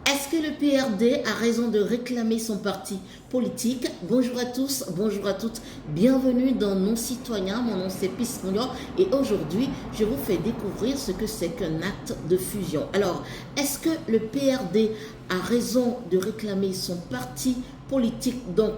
Est-ce que le PRD a raison de réclamer son parti politique? Bonjour à tous, bonjour à toutes, bienvenue dans Non Citoyens, mon nom c'est Piscignon et aujourd'hui je vous fais découvrir ce que c'est qu'un acte de fusion. Alors, est-ce que le PRD a raison de réclamer son parti politique, donc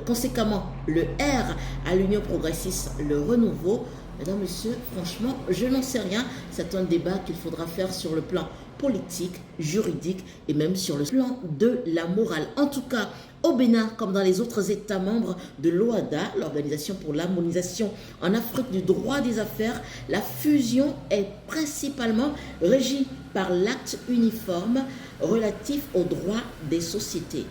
conséquemment le R à l'Union progressiste, le renouveau? Mesdames, messieurs, franchement, je n'en sais rien. C'est un débat qu'il faudra faire sur le plan politique, juridique et même sur le plan de la morale. En tout cas, au Bénin, comme dans les autres États membres de l'OHADA, l'Organisation pour l'harmonisation en Afrique du droit des affaires, la fusion est principalement régie par l'acte uniforme relatif aux droits des sociétés.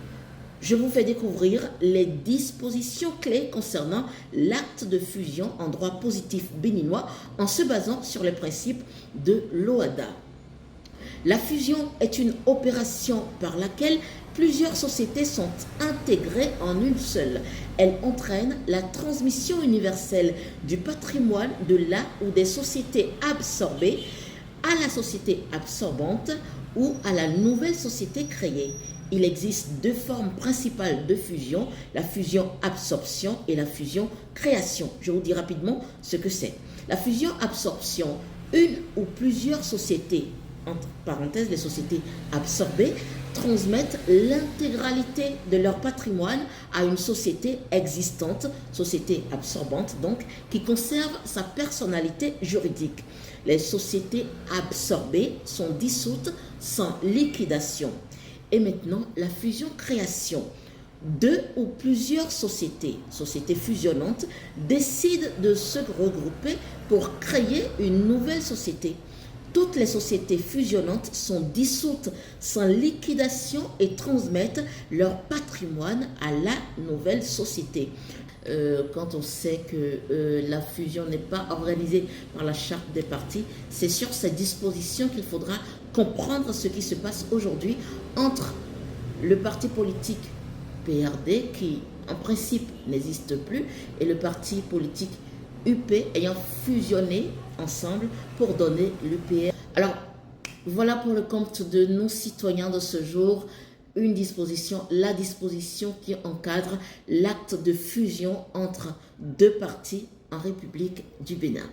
Je vous fais découvrir les dispositions clés concernant l'acte de fusion en droit positif béninois en se basant sur les principes de l'OHADA. La fusion est une opération par laquelle plusieurs sociétés sont intégrées en une seule. Elle entraîne la transmission universelle du patrimoine de la ou des sociétés absorbées à la société absorbante ou à la nouvelle société créée. Il existe deux formes principales de fusion, la fusion-absorption et la fusion-création. Je vous dis rapidement ce que c'est. La fusion-absorption, une ou plusieurs sociétés, entre parenthèses les sociétés absorbées, transmettent l'intégralité de leur patrimoine à une société existante, société absorbante donc, qui conserve sa personnalité juridique. Les sociétés absorbées sont dissoutes sans liquidation. Et maintenant, la fusion-création. Deux ou plusieurs sociétés fusionnantes, décident de se regrouper pour créer une nouvelle société. Toutes les sociétés fusionnantes sont dissoutes sans liquidation et transmettent leur patrimoine à la nouvelle société. Quand on sait que la fusion n'est pas organisée par la charte des partis, c'est sur ces dispositions qu'il faudra comprendre ce qui se passe aujourd'hui entre le parti politique PRD, qui en principe n'existe plus, et le parti politique UP ayant fusionné ensemble pour donner l'UPR. Alors, voilà pour le compte de nos citoyens de ce jour, une disposition, la disposition qui encadre l'acte de fusion entre deux partis en République du Bénin.